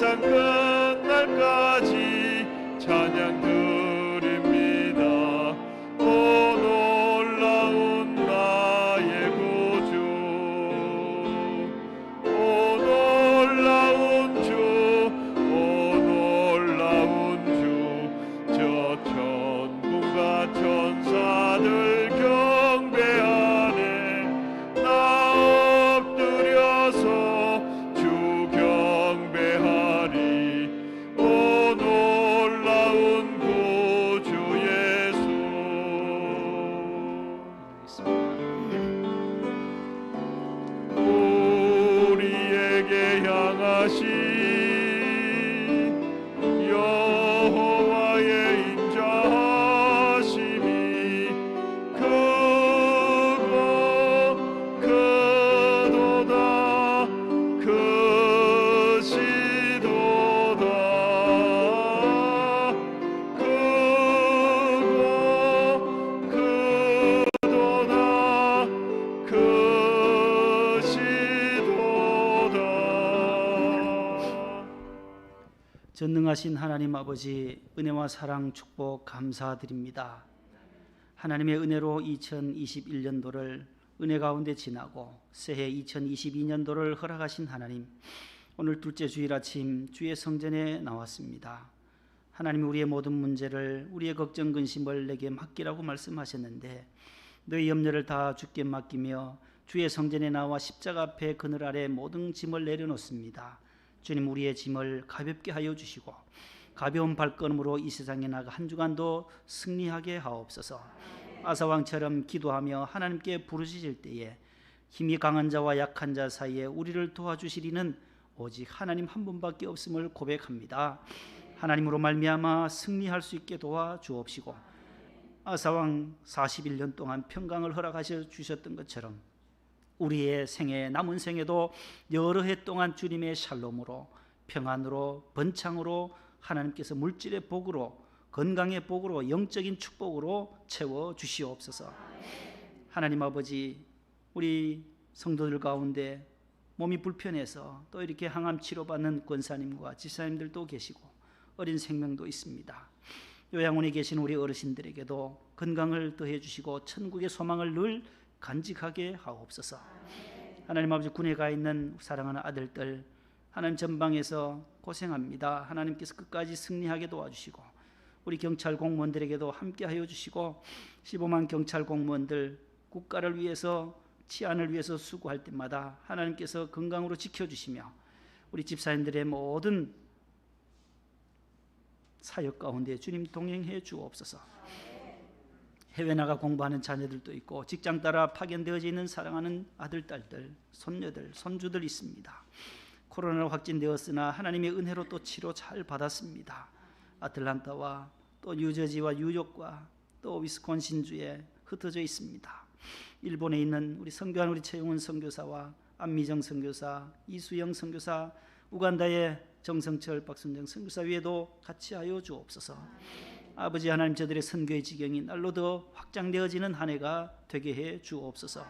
세상 끝날까지 찬양 드립니다. 오 놀라운 나의 구주, 오 놀라운 주, 오 놀라운 주, 저 천군과 천사들 경배하네. 나 엎드려서 주 경배하리. 오 놀라운 구주 예수. 우리에게 향하신 여호와의 인자하심이 크고 크도다 크시도다 크고 크도다 크시도다. 전능하신 하나님 아버지, 은혜와 사랑 축복 감사드립니다. 하나님의 은혜로 2021년도를 은혜 가운데 지나고 새해 2022년도를 허락하신 하나님, 오늘 둘째 주일 아침 주의 성전에 나왔습니다. 하나님이 우리의 모든 문제를, 우리의 걱정 근심을 내게 맡기라고 말씀하셨는데, 너희 염려를 다 주께 맡기며 주의 성전에 나와 십자가 앞에 그늘 아래 모든 짐을 내려놓습니다. 주님, 우리의 짐을 가볍게 하여 주시고 가벼운 발걸음으로 이 세상에 나가 한 주간도 승리하게 하옵소서. 아사왕처럼 기도하며 하나님께 부르짖을 때에 힘이 강한 자와 약한 자 사이에 우리를 도와주시리는 오직 하나님 한 분밖에 없음을 고백합니다. 하나님으로 말미암아 승리할 수 있게 도와주옵시고, 아사왕 41년 동안 평강을 허락하셔 주셨던 것처럼 우리의 생애, 남은 생에도 여러 해 동안 주님의 샬롬으로, 평안으로, 번창으로, 하나님께서 물질의 복으로, 건강의 복으로, 영적인 축복으로 채워 주시옵소서. 하나님 아버지, 우리 성도들 가운데 몸이 불편해서 또 이렇게 항암 치료받는 권사님과 지사님들도 계시고 어린 생명도 있습니다. 요양원에 계신 우리 어르신들에게도 건강을 더해 주시고 천국의 소망을 늘 간직하게 하옵소서. 하나님 아버지, 군에 가 있는 사랑하는 아들들 하나님 전방에서 고생합니다. 하나님께서 끝까지 승리하게 도와주시고 우리 경찰 공무원들에게도 함께하여 주시고 15만 경찰 공무원들 국가를 위해서, 치안을 위해서 수고할 때마다 하나님께서 건강으로 지켜주시며 우리 집사님들의 모든 사역 가운데 주님 동행해 주옵소서. 해외 나가 공부하는 자녀들도 있고 직장 따라 파견되어져 있는 사랑하는 아들, 딸들, 손녀들, 손주들 있습니다. 코로나로 확진되었으나 하나님의 은혜로 또 치료 잘 받았습니다. 아틀란타와 또 뉴저지와 뉴욕과 또 위스콘신주에 흩어져 있습니다. 일본에 있는 우리 선교한 우리 최용훈 선교사와 안미정 선교사, 이수영 선교사, 우간다의 정성철 박순정 선교사 외에도 같이 하여 주옵소서. 아버지 하나님, 저들의 선교의 지경이 날로 더 확장되어지는 한 해가 되게 해 주옵소서.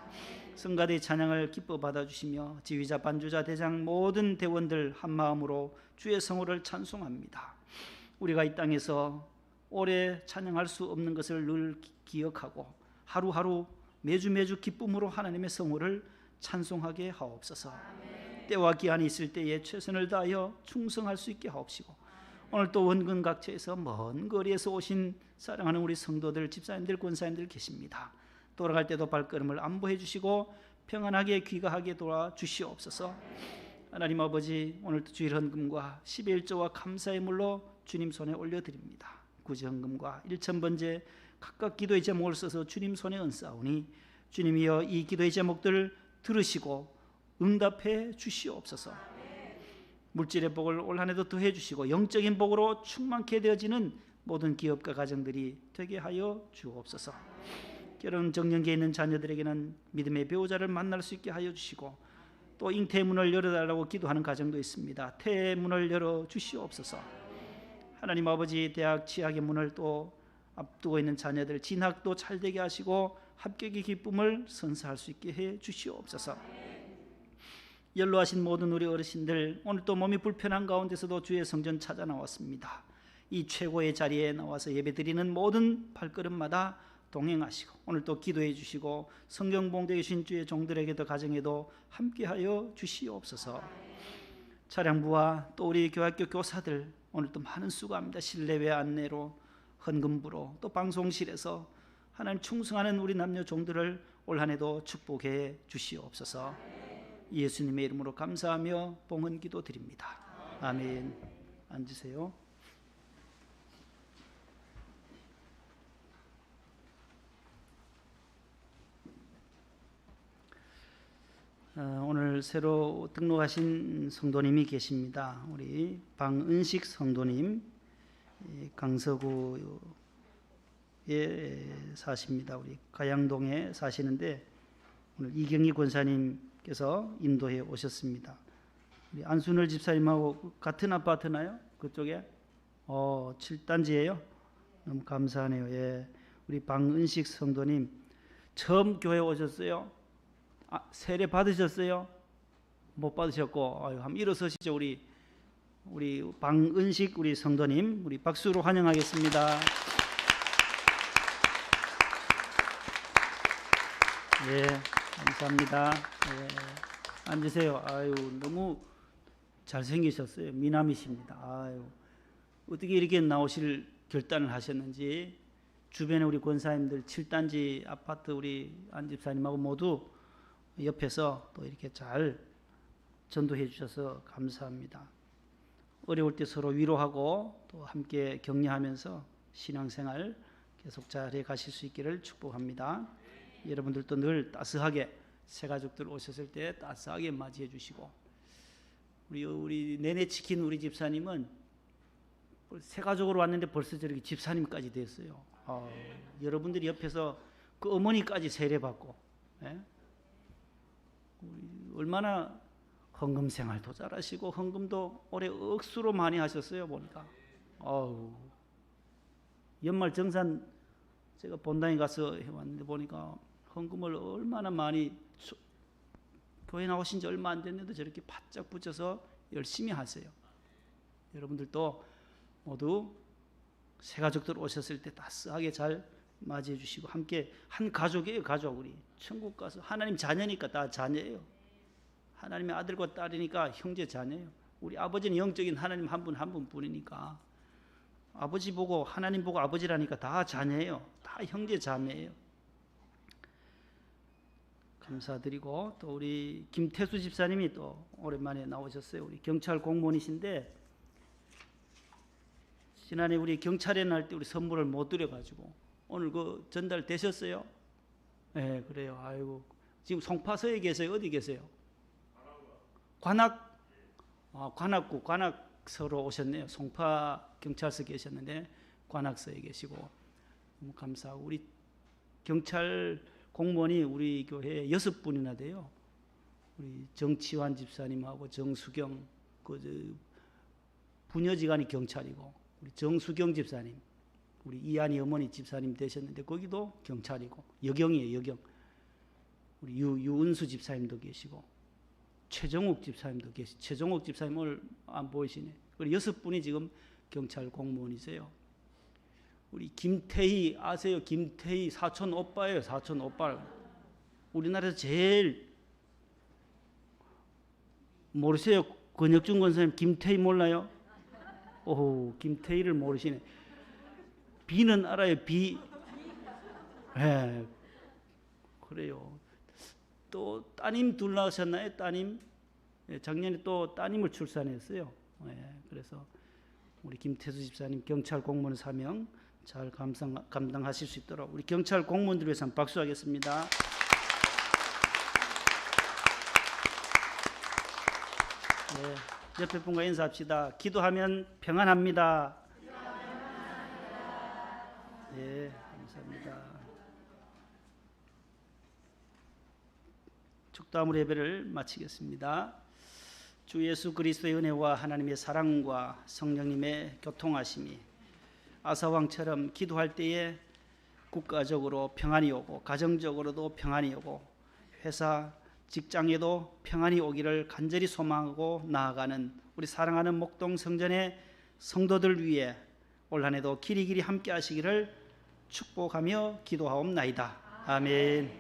성가대의 찬양을 기뻐 받아주시며 지휘자, 반주자, 대장 모든 대원들 한 마음으로 주의 성호를 찬송합니다. 우리가 이 땅에서 오래 찬양할 수 없는 것을 늘 기억하고 하루하루 매주 기쁨으로 하나님의 성호를 찬송하게 하옵소서. 때와 기한이 있을 때에 최선을 다하여 충성할 수 있게 하옵시고, 오늘 또 원근 각처에서 먼 거리에서 오신 사랑하는 우리 성도들, 집사님들, 권사님들 계십니다. 돌아갈 때도 발걸음을 안보해 주시고 평안하게 귀가하게 도와주시옵소서. 하나님 아버지, 오늘도 주일 헌금과 11조와 감사의 물로 주님 손에 올려드립니다. 구제헌금과 1,000번제 각각 기도의 제목을 써서 주님 손에 얹사오니 주님이여 이 기도의 제목들을 들으시고 응답해 주시옵소서. 물질의 복을 올 한 해도 더해 주시고 영적인 복으로 충만케 되어지는 모든 기업과 가정들이 되게 하여 주옵소서. 결혼 정년기에 있는 자녀들에게는 믿음의 배우자를 만날 수 있게 하여 주시고, 또 잉태의 문을 열어달라고 기도하는 가정도 있습니다. 태의 문을 열어 주시옵소서. 하나님 아버지, 대학 취학의 문을 또 앞두고 있는 자녀들 진학도 잘 되게 하시고 합격의 기쁨을 선사할 수 있게 해 주시옵소서. 연로하신 모든 우리 어르신들, 오늘 또 몸이 불편한 가운데서도 주의 성전 찾아 나왔습니다. 이 최고의 자리에 나와서 예배드리는 모든 발걸음마다 동행하시고 오늘 또 기도해 주시고 성경 봉독해 주신 주의 종들에게도 가정에도 함께하여 주시옵소서. 차량부와 또 우리 교학교 교사들 오늘 또 많은 수고합니다. 실내외 안내로, 헌금부로, 또 방송실에서 하나님 충성하는 우리 남녀 종들을 올 한 해도 축복해 주시옵소서. 예수님의 이름으로 감사하며 봉헌 기도 드립니다. 아멘. 앉으세요. 오늘 새로 등록하신 성도님이 계십니다. 우리 방은식 성도님, 강서구에 사십니다. 우리 가양동에 사시는데 오늘 이경희 권사님께서 인도해 오셨습니다. 우리 안순을 집사님하고 같은 아파트나요? 그쪽에? 7단지예요? 너무 감사하네요. 예. 우리 방은식 성도님 처음 교회 오셨어요? 세례 받으셨어요? 못 받으셨고, 한번 일어서시죠. 우리 방은식 우리 성도님, 우리 박수로 환영하겠습니다. 예, 감사합니다. 예, 앉으세요. 아유, 너무 잘생기셨어요. 미남이십니다. 아유, 어떻게 이렇게 나오실 결단을 하셨는지. 주변에 우리 권사님들 7단지 아파트 우리 안 집사님하고 모두 옆에서 또 이렇게 잘 전도해 주셔서 감사합니다. 어려울 때 서로 위로하고 또 함께 격려하면서 신앙생활 계속 잘 해가실 수 있기를 축복합니다. 여러분들도 늘 따스하게 새가족들 오셨을 때 따스하게 맞이해 주시고, 우리 내내 지킨 우리 집사님은 새가족으로 왔는데 벌써 저렇게 집사님까지 됐어요. 여러분들이 옆에서 그 어머니까지 세례받고, 예? 얼마나 헌금 생활도 잘하시고 헌금도 올해 억수로 많이 하셨어요. 보니까 연말 정산 제가 본당에 가서 해왔는데 보니까 헌금을 얼마나 많이, 교회 나오신 지 얼마 안 됐는데 저렇게 바짝 붙여서 열심히 하세요. 여러분들도 모두 새가족들 오셨을 때 따스하게 잘 맞이해 주시고 함께 한 가족이에요. 가족. 우리 천국 가서 하나님 자녀니까 다 자녀예요. 하나님의 아들과 딸이니까 형제 자녀예요. 우리 아버지는 영적인 하나님 한 분 한 분뿐이니까 아버지 보고 하나님 보고 아버지라니까 다 자녀예요. 다 형제 자매예요. 감사드리고, 또 우리 김태수 집사님이 또 오랜만에 나오셨어요. 우리 경찰 공무원이신데 지난해 우리 경찰에 날 때 우리 선물을 못 드려가지고 오늘 그 전달 되셨어요? 네, 그래요. 아이고, 지금 송파서에 계세요? 어디 계세요? 관악구 관악서로 오셨네요. 송파 경찰서 계셨는데 관악서에 계시고 너무 감사하고, 우리 경찰 공무원이 우리 교회에 6분이나 돼요. 우리 정치환 집사님하고 정수경 부녀지간이 경찰이고, 우리 정수경 집사님, 우리 이한이 어머니 집사님 되셨는데 거기도 경찰이고, 여경이에요. 여경. 우리 유은수 집사님도 계시고 최정욱 집사님도 계시고, 최정욱 집사님 오늘 안 보이시네. 우리 6분이 지금 경찰 공무원이세요. 우리 김태희 아세요? 김태희 사촌 오빠예요. 사촌 오빠. 우리나라에서 제일, 모르세요? 권혁준 권사님 김태희 몰라요? 오, 김태희를 모르시네. 비는 알아요. 비. 네, 그래요. 또 따님 둘 낳으셨나요? 따님. 네, 작년에 또 따님을 출산했어요. 네, 그래서 우리 김태수 집사님 경찰 공무원 사명 잘 감당하실 수 있도록 우리 경찰 공무원들 위해서 한번 박수하겠습니다. 네, 옆에 분과 인사합시다. 기도하면 평안합니다. 네, 감사합니다. 축도함으로 예배를 마치겠습니다. 주 예수 그리스도의 은혜와 하나님의 사랑과 성령님의 교통하심이 아사왕처럼 기도할 때에 국가적으로 평안이 오고 가정적으로도 평안이 오고 회사 직장에도 평안이 오기를 간절히 소망하고 나아가는 우리 사랑하는 목동 성전의 성도들 위해 올 한 해도 길이길이 함께 하시기를 축복하며 기도하옵나이다. 아멘.